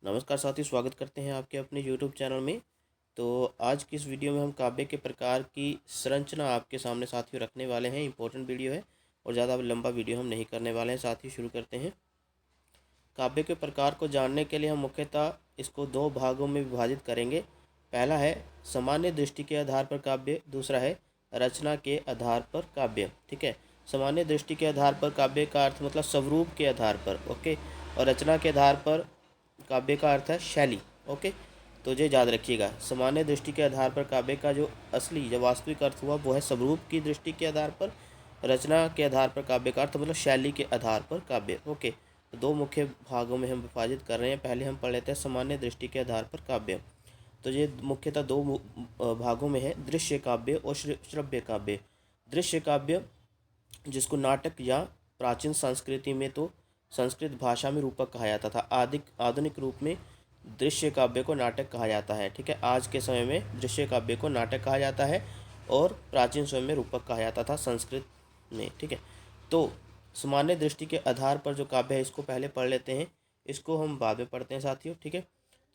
नमस्कार साथियों, स्वागत करते हैं आपके अपने यूट्यूब चैनल में। तो आज की इस वीडियो में हम काव्य के प्रकार की संरचना आपके सामने साथियों रखने वाले हैं। इंपॉर्टेंट वीडियो है और ज़्यादा लंबा वीडियो हम नहीं करने वाले हैं। साथियों शुरू करते हैं। काव्य के प्रकार को जानने के लिए हम मुख्यतः इसको दो भागों में विभाजित करेंगे। पहला है सामान्य दृष्टि के आधार पर काव्य, दूसरा है रचना के आधार पर काव्य। ठीक है, सामान्य दृष्टि के आधार पर काव्य का अर्थ मतलब स्वरूप के आधार पर, ओके, और रचना के आधार पर काव्य का अर्थ है शैली। ओके, तो ये याद रखिएगा। सामान्य दृष्टि के आधार पर काव्य का जो असली जो वास्तविक अर्थ हुआ वो है स्वरूप की दृष्टि के आधार पर। रचना के आधार पर काव्य का अर्थ मतलब शैली के आधार पर काव्य। ओके, तो दो मुख्य भागों में हम विभाजित कर रहे हैं। पहले हम पढ़ लेते हैं सामान्य दृष्टि के आधार पर काव्य। तो ये मुख्यतः दो भागों में है, दृश्य काव्य और श्रव्य काव्य। दृश्य काव्य जिसको नाटक या प्राचीन संस्कृति में तो संस्कृत भाषा में रूपक कहा जाता था। आधुनिक रूप में दृश्य काव्य को नाटक कहा जाता है। ठीक है, आज के समय में दृश्य काव्य को नाटक कहा जाता है और प्राचीन समय में रूपक कहा जाता था संस्कृत में। ठीक है, तो सामान्य दृष्टि के आधार पर जो काव्य है इसको पहले पढ़ लेते हैं, इसको हम बाद में पढ़ते हैं साथियों। ठीक है,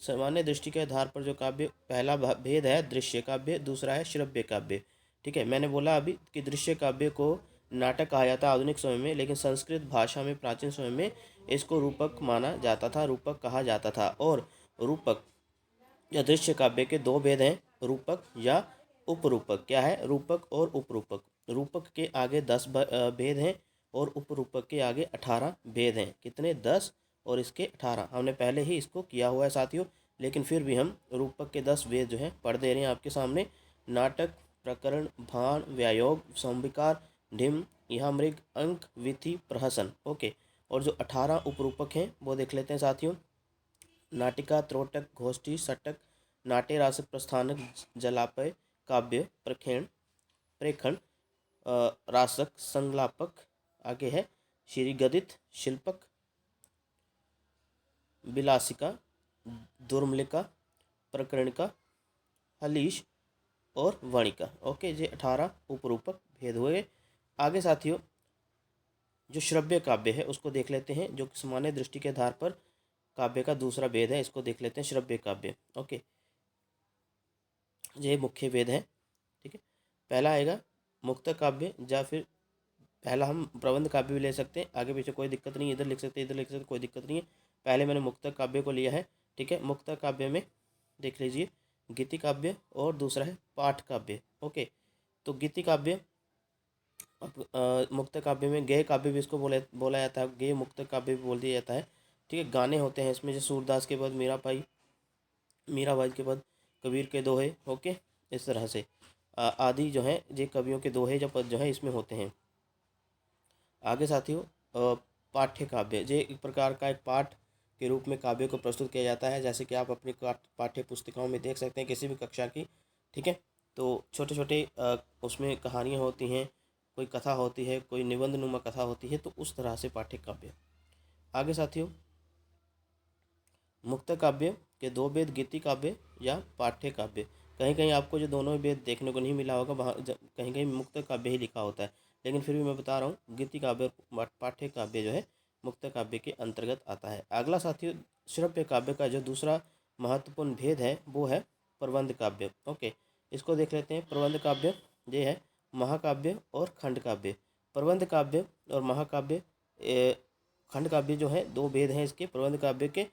सामान्य दृष्टि के आधार पर जो काव्य, पहला भेद है दृश्य काव्य, दूसरा है श्रव्य काव्य। ठीक है, मैंने बोला अभी कि दृश्य काव्य को नाटक कहा जाता है आधुनिक समय में, लेकिन संस्कृत भाषा में प्राचीन समय में इसको रूपक माना जाता था, रूपक कहा जाता था। और रूपक या दृश्य काव्य के दो भेद हैं, रूपक या उपरूपक। क्या है? रूपक और उपरूपक। रूपक के आगे 10 भेद हैं और उपरूपक के आगे 18 भेद हैं। कितने? 10 और इसके 18। हमने पहले ही इसको किया हुआ है साथियों, लेकिन फिर भी हम रूपक के 10 भेद जो हैं पढ़ दे रहे हैं आपके सामने। नाटक, प्रकरण, भाण, व्यायोग, संविकार, ढिम, यहाँ मृग, अंक, विधि, प्रहसन। ओके, और जो 18 उपरूपक हैं वो देख लेते हैं साथियों। नाटिका, त्रोटक, घोष्ठी, षटक, नाट्य, रास प्रस्थानक, जलापय, काव्य, प्रखेण, प्रेखण, रासक, संलापक। आगे है श्रीगदित, शिल्पक, विलासिका, दुर्मलिका, प्रकरणिका, हलीश और वणिका। ओके, ये 18 उपरूपक भेद हुए। आगे साथियों जो श्रव्य काव्य है उसको देख लेते हैं, जो सामान्य दृष्टि के आधार पर काव्य का दूसरा भेद है, इसको देख लेते हैं श्रव्य काव्य। ओके, ये मुख्य भेद है। ठीक है, पहला आएगा मुक्त काव्य, या फिर पहला हम प्रबंध काव्य भी ले सकते हैं, आगे पीछे कोई दिक्कत नहीं, इधर लिख सकते हैं इधर लिख सकते हैं, कोई दिक्कत नहीं है। पहले मैंने मुक्त काव्य को लिया है। ठीक है, मुक्त काव्य में देख लीजिए गीति काव्य और दूसरा है पाठ काव्य। ओके, तो गीति काव्य मुक्त काव्य में गेय काव्य भी इसको बोला जाता है, गेय मुक्त काव्य भी बोल दिया जाता है। ठीक है, गाने होते हैं इसमें, जैसे सूरदास के बाद मीराबाई के बाद कबीर के दोहे। ओके, इस तरह से आदि जो है ये कवियों के दोहे जो पद जो है इसमें होते हैं। आगे साथियों पाठ्य काव्य, ये एक प्रकार का एक पाठ के रूप में काव्य को प्रस्तुत किया जाता है, जैसे कि आप अपनी पाठ्य पुस्तिकाओं में देख सकते हैं किसी भी कक्षा की। ठीक है, तो छोटे छोटे उसमें कहानियाँ होती हैं, कोई कथा होती है, कोई निबंध नुमा कथा होती है, तो उस तरह से पाठ्य काव्य। आगे साथियों मुक्त काव्य के दो भेद, गीति काव्य या पाठ्य काव्य। कहीं कहीं आपको जो दोनों भेद देखने को नहीं मिला होगा, वहाँ कहीं कहीं मुक्त काव्य ही लिखा होता है, लेकिन फिर भी मैं बता रहा हूँ गीति काव्य और पाठ्य काव्य जो है मुक्त काव्य के अंतर्गत आता है। अगला साथियों श्रव्य काव्य का जो दूसरा महत्वपूर्ण भेद है वो है प्रबंध काव्य। ओके, इसको देख लेते हैं। प्रबंध काव्य ये है महाकाव्य और खंड काव्य। प्रबंध काव्य और महाकाव्य, खंड काव्य जो है, दो भेद हैं इसके प्रबंध काव्य के।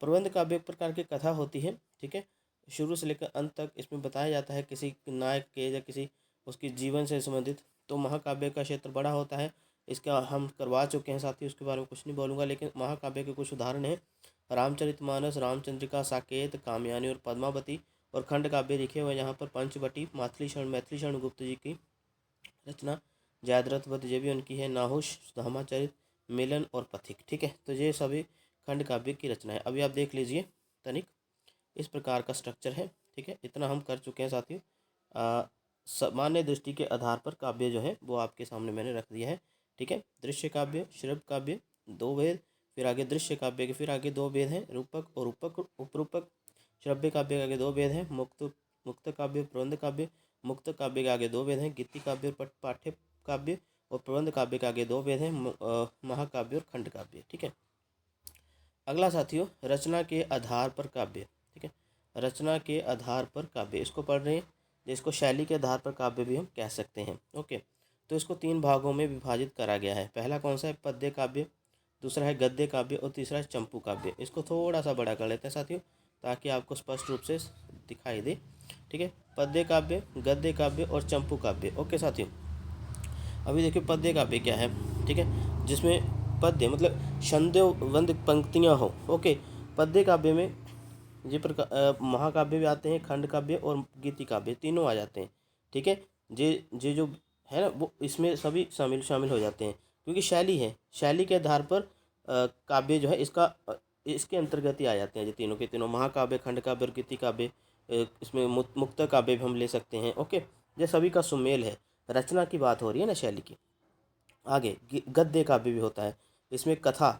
प्रबंध काव्य एक प्रकार की कथा होती है। ठीक है, शुरू से लेकर अंत तक इसमें बताया जाता है किसी नायक के या किसी उसके जीवन से संबंधित। तो महाकाव्य का क्षेत्र बड़ा होता है, इसका हम करवा चुके हैं साथी, उसके बारे में कुछ नहीं बोलूँगा, लेकिन महाकाव्य के कुछ उदाहरण हैं रामचरितमानस, रामचंद्रिका, साकेत, कामयानी और पद्मावती। और खंड काव्य लिखे हुए यहाँ पर पंचवटी, मैथिली शरण गुप्त जी की रचना, जयद्रथ वध ये भी उनकी है, नाहुष, सुधामाचरित, मिलन और पथिक। ठीक है, तो ये सभी खंड काव्य की रचना है। अभी आप देख लीजिए तनिक, इस प्रकार का स्ट्रक्चर है। ठीक है, इतना हम कर चुके हैं साथियों। सामान्य दृष्टि के आधार पर काव्य जो है वो आपके सामने मैंने रख दिया है। ठीक है, दृश्य काव्य, श्रव्य काव्य दो भेद, फिर आगे दृश्य काव्य के फिर आगे दो भेद हैं, रूपक और उपरूपक। श्रव्य काव्य के आगे दो भेद हैं, मुक्त काव्य, प्रबंध काव्य। मुक्त काव्य के आगे दो भेद हैं, गीति काव्य और पाठ्य काव्य। और प्रबंध काव्य के आगे दो भेद हैं, महाकाव्य और खंड काव्य। ठीक है, अगला साथियों, रचना के आधार पर काव्य। ठीक है, रचना के आधार पर काव्य, इसको पढ़ रहे हैं, जिसको शैली के आधार पर काव्य भी हम कह सकते हैं। ओके, तो इसको 3 भागों में विभाजित करा गया है। पहला कौन सा है? पद्य काव्य, दूसरा है गद्य काव्य और तीसरा है चंपू काव्य। इसको थोड़ा सा बड़ा कर लेते हैं साथियों, ताकि आपको स्पष्ट रूप से दिखाई दे। ठीक है, पद्य काव्य, गद्य काव्य और चंपू काव्य। ओके साथियों, अभी देखिए पद्य काव्य क्या है। ठीक है, जिसमें पद्य मतलब छंदोबद्ध पंक्तियाँ हो। ओके, पद्य काव्य में ये प्रकार महाकाव्य भी आते हैं, खंड काव्य और गीति काव्य तीनों आ जाते हैं। ठीक है, ये जो है ना, वो इसमें सभी शामिल हो जाते हैं, क्योंकि शैली है, शैली के आधार पर काव्य जो है इसके अंतर्गत ही आ जाते हैं। ये तीनों के तीनों महाकाव्य, खंड काव्य और गीति काव्य, इसमें मुक्त काव्य भी हम ले सकते हैं। ओके, ये सभी का सुमेल है, रचना की बात हो रही है ना, शैली की। आगे गद्य काव्य भी होता है, इसमें कथा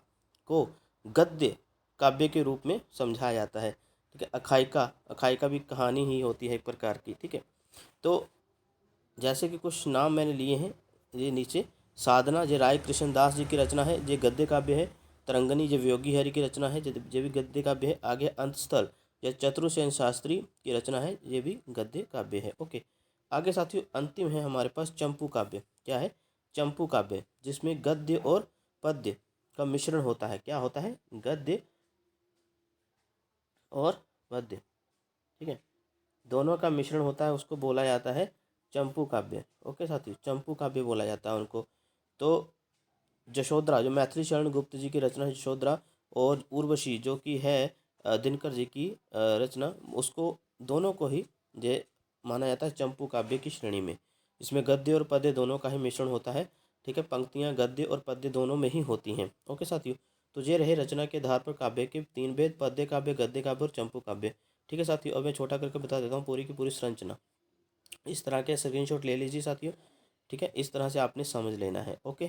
को गद्य काव्य के रूप में समझाया जाता है। ठीक है, अखाइका भी कहानी ही होती है एक प्रकार की। ठीक है, तो जैसे कि कुछ नाम मैंने लिए हैं ये नीचे। साधना ये राय कृष्णदास जी की रचना है, ये गद्य काव्य है। तरंगनी ये वियोगी हरि की रचना है, ये भी गद्य काव्य है। आगे अंतस्थल यह चतुरसेन शास्त्री की रचना है, ये भी गद्य काव्य है। ओके, आगे साथियों अंतिम है हमारे पास चंपू काव्य। क्या है? चंपू काव्य, जिसमें गद्य और पद्य का मिश्रण होता है। क्या होता है? गद्य और पद्य। ठीक है, दोनों का मिश्रण होता है, उसको बोला जाता है चंपू काव्य। ओके साथियों, चंपू काव्य बोला जाता है उनको। तो यशोधरा जो मैथिली शरण गुप्त जी की रचना है यशोधरा, और उर्वशी जो कि है दिनकर जी की रचना, उसको दोनों को ही ये माना जाता है चंपू काव्य की श्रेणी में। इसमें गद्य और पद्य दोनों का ही मिश्रण होता है। ठीक है, पंक्तियाँ गद्य और पद्य दोनों में ही होती हैं। ओके साथियों, तो ये रहे रचना के आधार पर काव्य के 3 भेद, पद्य काव्य, गद्य काव्य और चंपू काव्य। ठीक है साथियों, अब मैं छोटा करके बता देता हूँ पूरी की पूरी संरचना। इस तरह के स्क्रीनशॉट ले लीजिए साथियों। ठीक है, इस तरह से आपने समझ लेना है। ओके,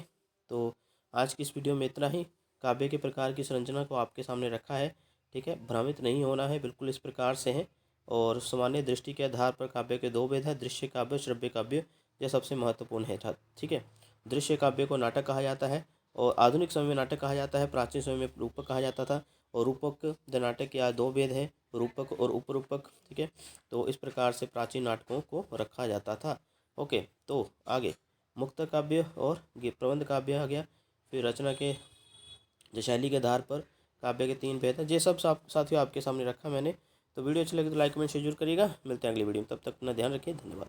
तो आज की इस वीडियो में इतना ही। काव्य के प्रकार की संरचना को आपके सामने रखा है। ठीक है, भ्रमित नहीं होना है, बिल्कुल इस प्रकार से है। और सामान्य दृष्टि के आधार पर काव्य के 2 भेद है, दृश्य काव्य, श्रव्य काव्य। यह सबसे महत्वपूर्ण है। ठीक है, दृश्य काव्य को नाटक कहा जाता है, और आधुनिक समय में नाटक कहा जाता है, प्राचीन समय में रूपक कहा जाता था। और रूपक द नाटक के 2 भेद है, रूपक और उपरूपक। ठीक है, तो इस प्रकार से प्राचीन नाटकों को रखा जाता था। ओके, तो आगे मुक्त काव्य और प्रबंध काव्य आ गया। फिर रचना के जो शैली के आधार पर काव्य के 3 भेद हैं, ये सब साथियों आपके सामने रखा मैंने। तो वीडियो अच्छी लगी तो लाइक कमेंट शेयर जरूर करिएगा। मिलते हैं अगली वीडियो में, तब तक अपना ध्यान रखिए। धन्यवाद।